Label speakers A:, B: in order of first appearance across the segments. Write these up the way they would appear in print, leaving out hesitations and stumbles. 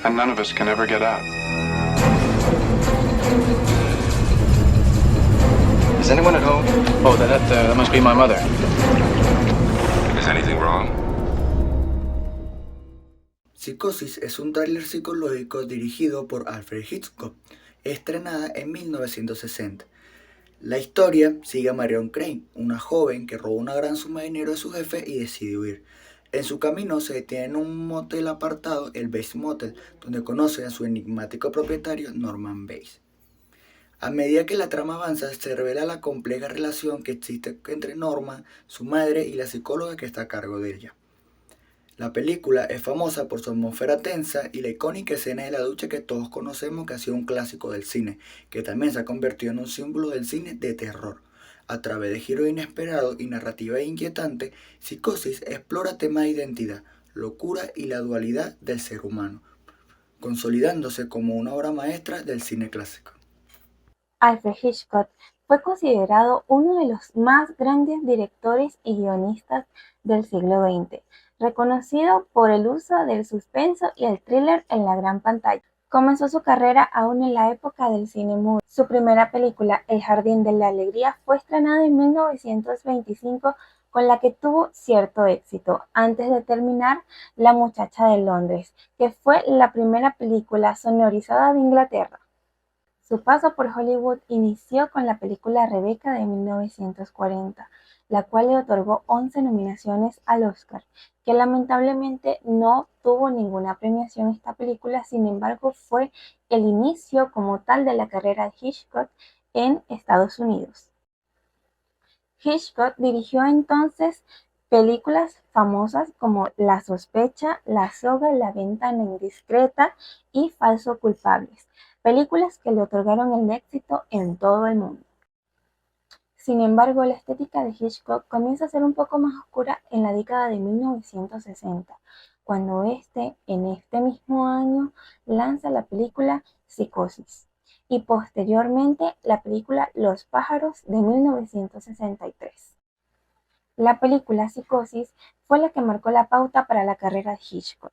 A: and none of us can ever get out. Is anyone at home? Oh, that must be my mother.
B: Is anything wrong?
C: Psicosis es un thriller psicológico dirigido por Alfred Hitchcock, estrenada en 1960. La historia sigue a Marion Crane, una joven que roba una gran suma de dinero de su jefe y decide huir. En su camino se detiene en un motel apartado, el Bates Motel, donde conoce a su enigmático propietario Norman Bates. A medida que la trama avanza, se revela la compleja relación que existe entre Norman, su madre y la psicóloga que está a cargo de ella. La película es famosa por su atmósfera tensa y la icónica escena de la ducha que todos conocemos, que ha sido un clásico del cine, que también se ha convertido en un símbolo del cine de terror. A través de giros inesperados y narrativa inquietante, Psicosis explora temas de identidad, locura y la dualidad del ser humano, consolidándose como una obra maestra del cine clásico.
D: Alfred Hitchcock fue considerado uno de los más grandes directores y guionistas del siglo XX, reconocido por el uso del suspenso y el thriller en la gran pantalla. Comenzó su carrera aún en la época del cine mudo. Su primera película, El jardín de la alegría, fue estrenada en 1925, con la que tuvo cierto éxito, antes de terminar La muchacha de Londres, que fue la primera película sonorizada de Inglaterra. Su paso por Hollywood inició con la película Rebecca de 1940, la cual le otorgó 11 nominaciones al Oscar, que lamentablemente no tuvo ninguna premiación esta película. Sin embargo, fue el inicio como tal de la carrera de Hitchcock en Estados Unidos. Hitchcock dirigió entonces películas famosas como La sospecha, La soga, La ventana indiscreta y Falso culpables, películas que le otorgaron el éxito en todo el mundo. Sin embargo, la estética de Hitchcock comienza a ser un poco más oscura en la década de 1960, cuando en este mismo año, lanza la película Psicosis y posteriormente la película Los pájaros de 1963. La película Psicosis fue la que marcó la pauta para la carrera de Hitchcock.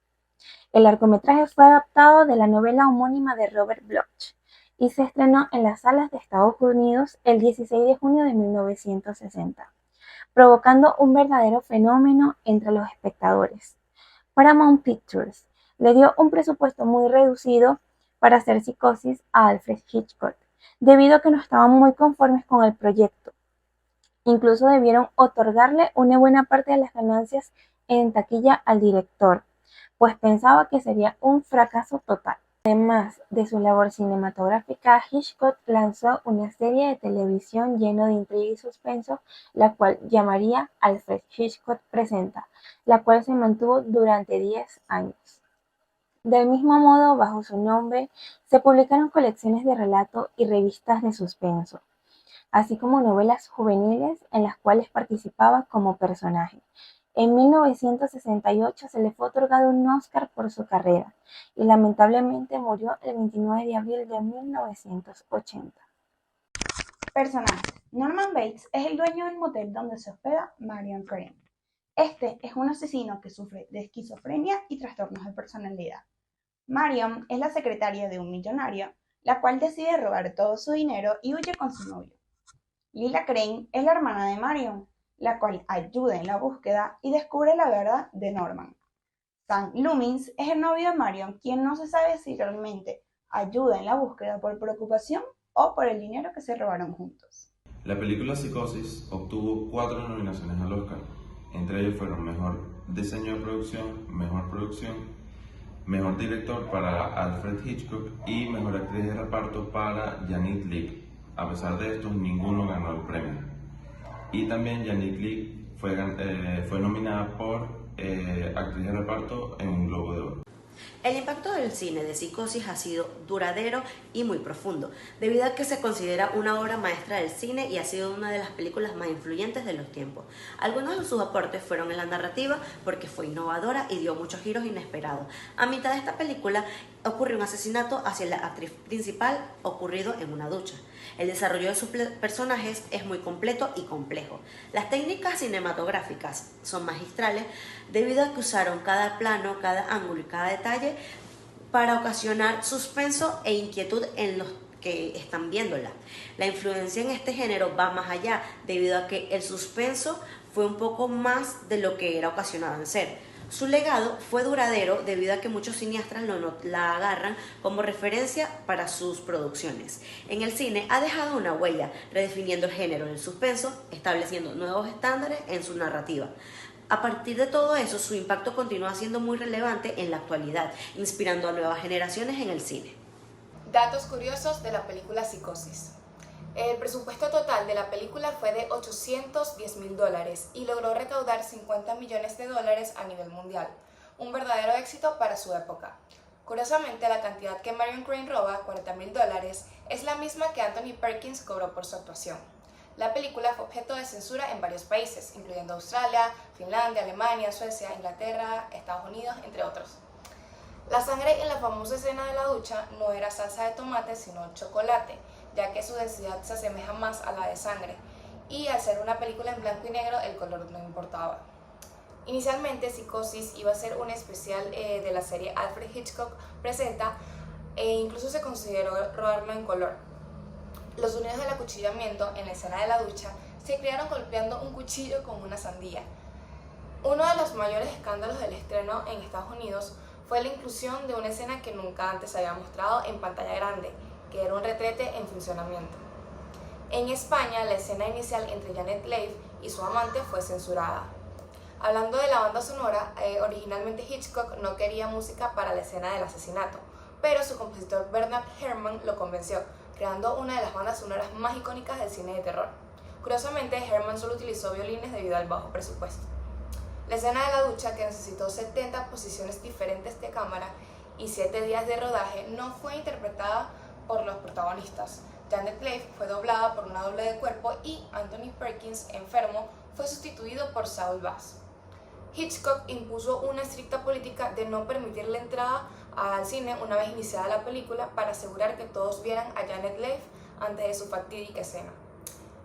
D: El largometraje fue adaptado de la novela homónima de Robert Bloch y se estrenó en las salas de Estados Unidos el 16 de junio de 1960, provocando un verdadero fenómeno entre los espectadores. Paramount Pictures le dio un presupuesto muy reducido para hacer Psicosis a Alfred Hitchcock, debido a que no estaban muy conformes con el proyecto. Incluso debieron otorgarle una buena parte de las ganancias en taquilla al director, pues pensaba que sería un fracaso total. Además de su labor cinematográfica, Hitchcock lanzó una serie de televisión llena de intriga y suspenso, la cual llamaría Alfred Hitchcock Presenta, la cual se mantuvo durante 10 años. Del mismo modo, bajo su nombre, se publicaron colecciones de relato y revistas de suspenso, así como novelas juveniles en las cuales participaba como personaje. En 1968 se le fue otorgado un Oscar por su carrera y lamentablemente murió el 29 de abril de 1980.
E: Personajes. Norman Bates es el dueño del motel donde se hospeda Marion Crane. Este es un asesino que sufre de esquizofrenia y trastornos de personalidad. Marion es la secretaria de un millonario, la cual decide robar todo su dinero y huye con su novio. Lila Crane es la hermana de Marion, la cual ayuda en la búsqueda y descubre la verdad de Norman. Sam Loomis es el novio de Marion, quien no se sabe si realmente ayuda en la búsqueda por preocupación o por el dinero que se robaron juntos.
F: La película Psicosis obtuvo 4 nominaciones al Oscar. Entre ellos fueron Mejor Diseño de Producción, Mejor Director para Alfred Hitchcock y Mejor Actriz de Reparto para Janet Leigh. A pesar de esto, ninguno ganó el premio. Y también Janet Leigh fue nominada por Actriz de Reparto en un Globo de Oro.
G: El impacto del cine de Psicosis ha sido duradero y muy profundo, debido a que se considera una obra maestra del cine y ha sido una de las películas más influyentes de los tiempos. Algunos de sus aportes fueron en la narrativa, porque fue innovadora y dio muchos giros inesperados. A mitad de esta película ocurre un asesinato hacia la actriz principal ocurrido en una ducha. El desarrollo de sus personajes es muy completo y complejo. Las técnicas cinematográficas son magistrales debido a que usaron cada plano, cada ángulo y cada detalle para ocasionar suspenso e inquietud en los que están viéndola. La influencia en este género va más allá, debido a que el suspenso fue un poco más de lo que era ocasionado en ser. Su legado fue duradero debido a que muchos cineastas la agarran como referencia para sus producciones. En el cine ha dejado una huella, redefiniendo el género del suspenso, estableciendo nuevos estándares en su narrativa. A partir de todo eso, su impacto continúa siendo muy relevante en la actualidad, inspirando a nuevas generaciones en el cine.
H: Datos curiosos de la película Psicosis. El presupuesto total de la película fue de $810.000 y logró recaudar $50 millones a nivel mundial, un verdadero éxito para su época. Curiosamente, la cantidad que Marion Crane roba, $40.000, es la misma que Anthony Perkins cobró por su actuación. La película fue objeto de censura en varios países, incluyendo Australia, Finlandia, Alemania, Suecia, Inglaterra, Estados Unidos, entre otros. La sangre en la famosa escena de la ducha no era salsa de tomate, sino chocolate, ya que su densidad se asemeja más a la de sangre, y al ser una película en blanco y negro, el color no importaba. Inicialmente, Psicosis iba a ser un especial de la serie Alfred Hitchcock Presenta, e incluso se consideró rodarlo en color. Los sonidos del acuchillamiento en la escena de la ducha se crearon golpeando un cuchillo con una sandía. Uno de los mayores escándalos del estreno en Estados Unidos fue la inclusión de una escena que nunca antes se había mostrado en pantalla grande, que era un retrete en funcionamiento. En España, la escena inicial entre Janet Leigh y su amante fue censurada. Hablando de la banda sonora, originalmente Hitchcock no quería música para la escena del asesinato, pero su compositor Bernard Herrmann lo convenció, creando una de las bandas sonoras más icónicas del cine de terror. Curiosamente, Herrmann solo utilizó violines debido al bajo presupuesto. La escena de la ducha, que necesitó 70 posiciones diferentes de cámara y 7 días de rodaje, no fue interpretada por los protagonistas. Janet Leigh fue doblada por una doble de cuerpo y Anthony Perkins, enfermo, fue sustituido por Saul Bass. Hitchcock impuso una estricta política de no permitir la entrada al cine una vez iniciada la película para asegurar que todos vieran a Janet Leigh antes de su fatídica escena.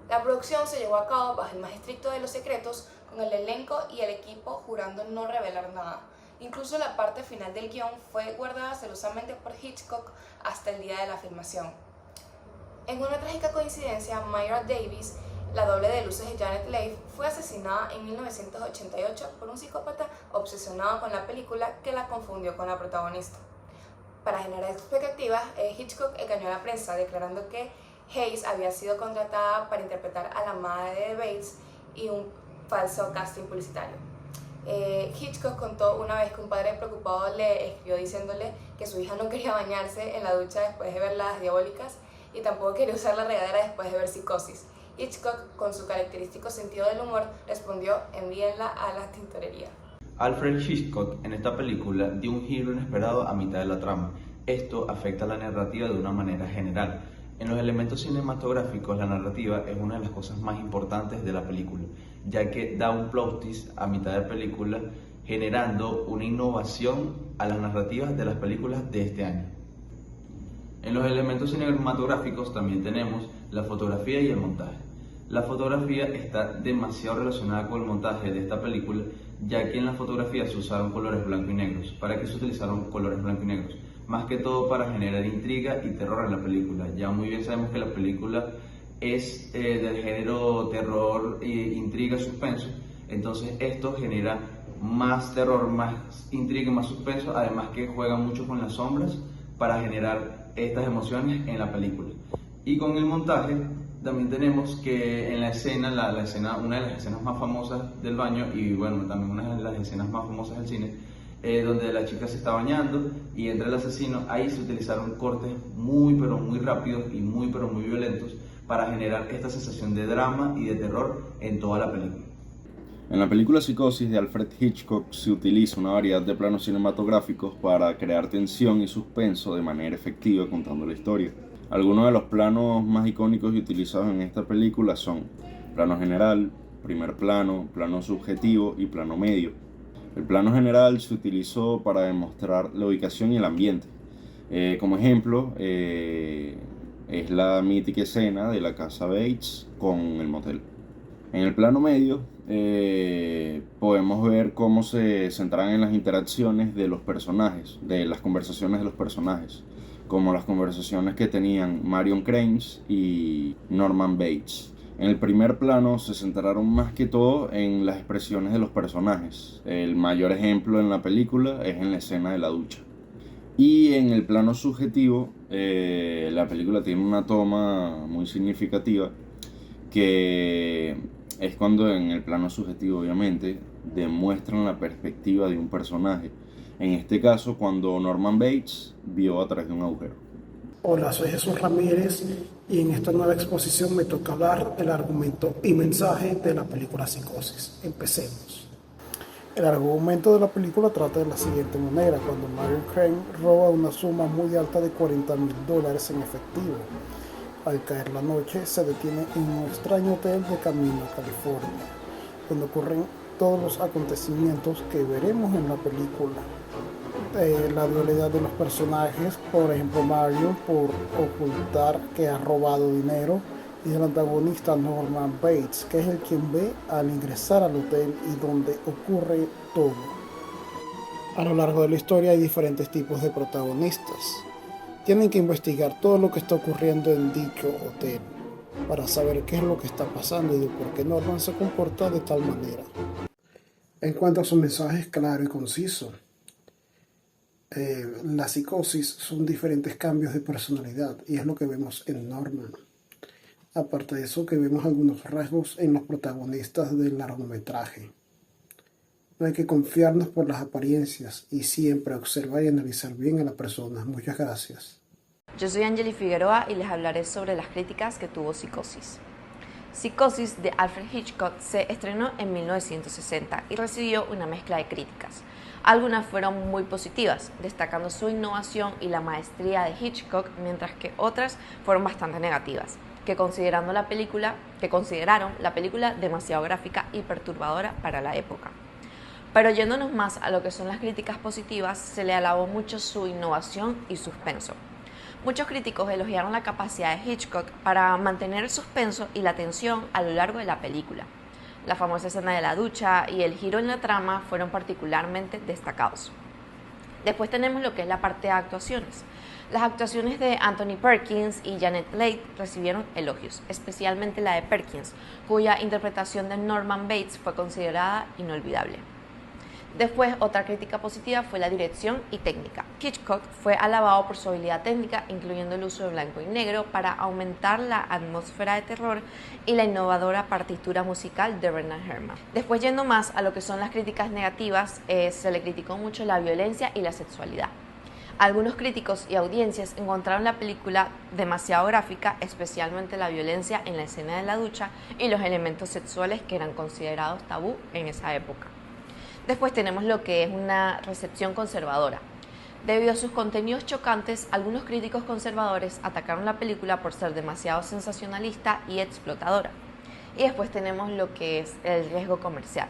H: La producción se llevó a cabo bajo el más estricto de los secretos, con el elenco y el equipo jurando no revelar nada. Incluso la parte final del guión fue guardada celosamente por Hitchcock hasta el día de la filmación. En una trágica coincidencia, Myra Davis, la doble de luces de Janet Leigh, fue asesinada en 1988 por un psicópata obsesionado con la película que la confundió con la protagonista. Para generar expectativas, Hitchcock engañó a la prensa declarando que Hayes había sido contratada para interpretar a la madre de Bates y un falso casting publicitario. Hitchcock contó una vez que un padre preocupado le escribió diciéndole que su hija no quería bañarse en la ducha después de ver Las Diabólicas y tampoco quería usar la regadera después de ver Psicosis. Hitchcock, con su característico sentido del humor, respondió: envíenla a la tintorería.
F: Alfred Hitchcock en esta película dio un giro inesperado a mitad de la trama. Esto afecta a la narrativa de una manera general. En los elementos cinematográficos, la narrativa es una de las cosas más importantes de la película, ya que da un plot twist a mitad de película, generando una innovación a las narrativas de las películas de este año. En los elementos cinematográficos también tenemos la fotografía y el montaje. La fotografía está demasiado relacionada con el montaje de esta película, ya que en la fotografía se usaron colores blanco y negros. ¿Para qué se utilizaron colores blanco y negros? Más que todo para generar intriga y terror en la película. Ya muy bien sabemos que la película es del género terror, intriga, suspenso. Entonces esto genera más terror, más intriga y más suspenso, además que juega mucho con las sombras para generar estas emociones en la película. Y con el montaje también tenemos que en la escena, una de las escenas más famosas del baño, y bueno, también una de las escenas más famosas del cine, donde la chica se está bañando y entra el asesino, ahí se utilizaron cortes muy pero muy rápidos y muy pero muy violentos para generar esta sensación de drama y de terror en toda la película.
I: En la película Psicosis de Alfred Hitchcock se utiliza una variedad de planos cinematográficos para crear tensión y suspenso de manera efectiva contando la historia. Algunos de los planos más icónicos y utilizados en esta película son plano general, primer plano, plano subjetivo y plano medio. El plano general se utilizó para demostrar la ubicación y el ambiente. Como ejemplo, es la mítica escena de la casa Bates con el motel. En el plano medio podemos ver cómo se centran en las interacciones de los personajes, de las conversaciones de los personajes, como las conversaciones que tenían Marion Crane y Norman Bates. En el primer plano se centraron más que todo en las expresiones de los personajes. El mayor ejemplo en la película es en la escena de la ducha. Y en el plano subjetivo, la película tiene una toma muy significativa que es cuando en el plano subjetivo, obviamente, demuestran la perspectiva de un personaje. En este caso, cuando Norman Bates vio a través de un agujero.
J: Hola, soy Jesús Ramírez y en esta nueva exposición me toca hablar del argumento y mensaje de la película Psicosis. Empecemos. El argumento de la película trata de la siguiente manera: cuando Marion Crane roba una suma muy alta de $40,000 en efectivo. Al caer la noche, se detiene en un extraño hotel de camino a California, donde ocurren todos los acontecimientos que veremos en la película. La dualidad de los personajes, por ejemplo Mario por ocultar que ha robado dinero, y el antagonista Norman Bates, que es el quien ve al ingresar al hotel y donde ocurre todo. A lo largo de la historia hay diferentes tipos de protagonistas. Tienen que investigar todo lo que está ocurriendo en dicho hotel para saber qué es lo que está pasando y de por qué Norman se comporta de tal manera. En cuanto a su mensaje es claro y conciso. La psicosis son diferentes cambios de personalidad y es lo que vemos en Norman. Aparte de eso, que vemos algunos rasgos en los protagonistas del largometraje. No hay que confiarnos por las apariencias y siempre observar y analizar bien a la persona. Muchas gracias.
K: Yo soy Angeli Figueroa y les hablaré sobre las críticas que tuvo Psicosis. Psicosis de Alfred Hitchcock se estrenó en 1960 y recibió una mezcla de críticas. Algunas fueron muy positivas, destacando su innovación y la maestría de Hitchcock, mientras que otras fueron bastante negativas, que consideraron la película demasiado gráfica y perturbadora para la época. Pero yéndonos más a lo que son las críticas positivas, se le alabó mucho su innovación y suspenso. Muchos críticos elogiaron la capacidad de Hitchcock para mantener el suspenso y la tensión a lo largo de la película. La famosa escena de la ducha y el giro en la trama fueron particularmente destacados. Después tenemos lo que es la parte de actuaciones. Las actuaciones de Anthony Perkins y Janet Leigh recibieron elogios, especialmente la de Perkins, cuya interpretación de Norman Bates fue considerada inolvidable. Después, otra crítica positiva fue la dirección y técnica. Hitchcock fue alabado por su habilidad técnica, incluyendo el uso de blanco y negro para aumentar la atmósfera de terror y la innovadora partitura musical de Bernard Herrmann. Después, yendo más a lo que son las críticas negativas, se le criticó mucho la violencia y la sexualidad. Algunos críticos y audiencias encontraron la película demasiado gráfica, especialmente la violencia en la escena de la ducha y los elementos sexuales que eran considerados tabú en esa época. Después tenemos lo que es una recepción conservadora. Debido a sus contenidos chocantes, algunos críticos conservadores atacaron la película por ser demasiado sensacionalista y explotadora. Y después tenemos lo que es el riesgo comercial.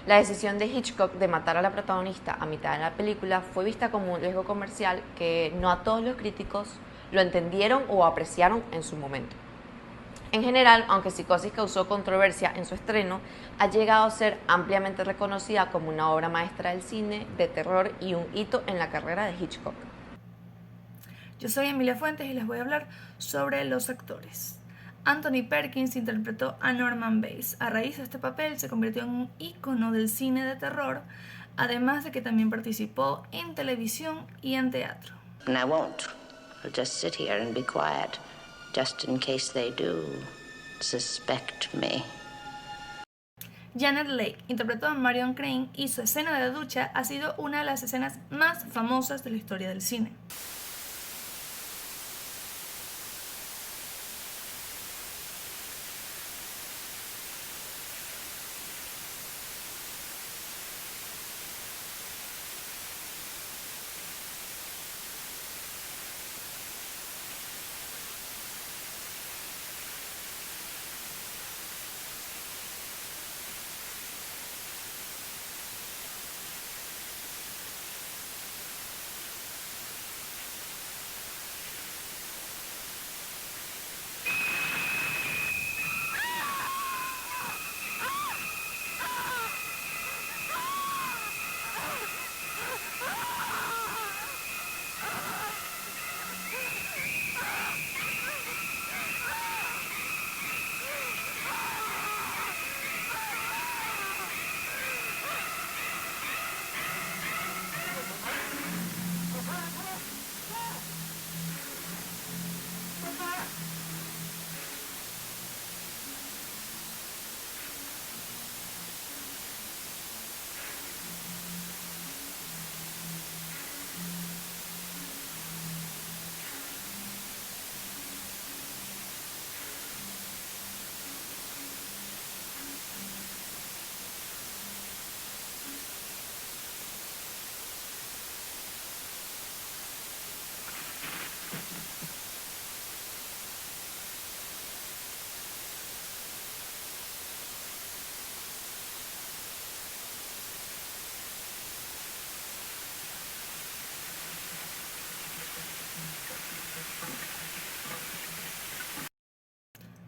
K: La decisión de Hitchcock de matar a la protagonista a mitad de la película fue vista como un riesgo comercial que no a todos los críticos lo entendieron o apreciaron en su momento. En general, aunque Psicosis causó controversia en su estreno, ha llegado a ser ampliamente reconocida como una obra maestra del cine de terror y un hito en la carrera de Hitchcock.
L: Yo soy Emilia Fuentes y les voy a hablar sobre los actores. Anthony Perkins interpretó a Norman Bates. A raíz de este papel se convirtió en un ícono del cine de terror, además de que también participó en televisión y en teatro.
M: And I won't. I'll just sit here and be quiet. Just in case they do suspect me.
L: Janet Leigh interpretó a Marion Crane y su escena de la ducha ha sido una de las escenas más famosas de la historia del cine.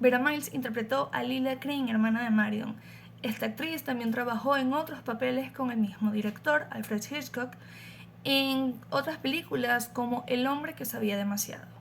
L: Vera Miles interpretó a Lila Crane, hermana de Marion. Esta actriz también trabajó en otros papeles con el mismo director, Alfred Hitchcock, en otras películas como El hombre que sabía demasiado.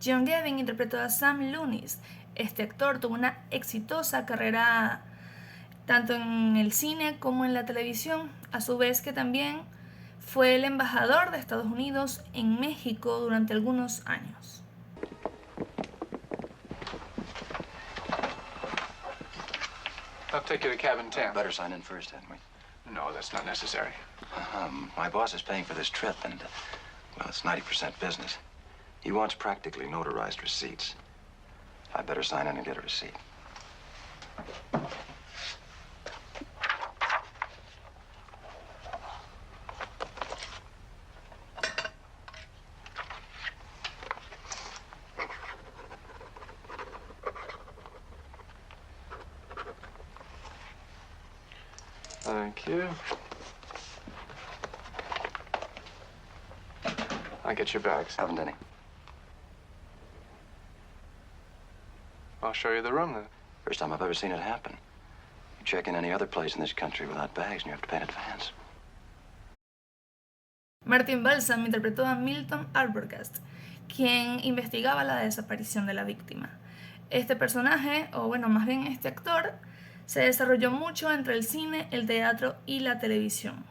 L: John Gavin interpretó a Sam Loomis. Este actor tuvo una exitosa carrera tanto en el cine como en la televisión, a su vez que también fue el embajador de Estados Unidos en México durante algunos años.
A: I'll take you to cabin 10.
N: Better sign in first, hadn't we?
A: No, that's not necessary.
N: My boss is paying for this trip, and, well, it's 90% business. He wants practically notarized receipts. I better sign in and get a receipt.
A: Thank you. I'll get your bags.
N: Haven't any.
A: I'll show you the room then.
N: First time I've ever seen it happen. You check in any other place in this country without bags and you have to pay in advance.
L: Martin Balsam interpretó a Milton Arbogast, quien investigaba la desaparición de la víctima. Este personaje, o bueno, más bien este actor, se desarrolló mucho entre el cine, el teatro y la televisión.